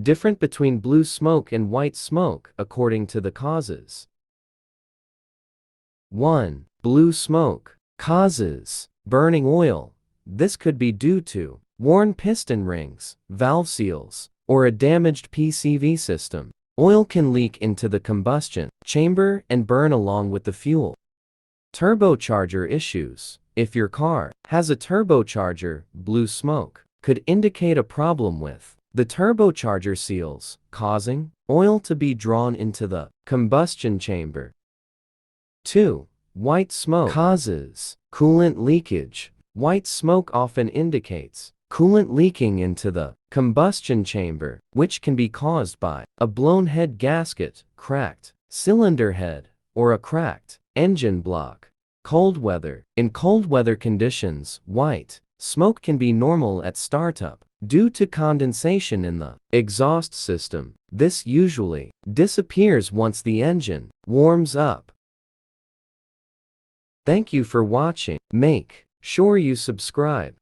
Different between blue smoke and white smoke according to the causes. 1. Blue smoke. Causes. Burning oil. This could be due to worn piston rings, valve seals, or a damaged PCV system. Oil can leak into the combustion chamber and burn along with the fuel. Turbocharger issues. If your car has a turbocharger, blue smoke could indicate a problem with the turbocharger seals, causing oil to be drawn into the combustion chamber. 2. White smoke. Causes. Coolant leakage. White smoke often indicates coolant leaking into the combustion chamber, which can be caused by a blown head gasket, cracked cylinder head, or a cracked engine block. Cold weather. In cold weather conditions, white smoke can be normal at startup due to condensation in the exhaust system. This usually disappears once the engine warms up. Thank you for watching. Make sure you subscribe.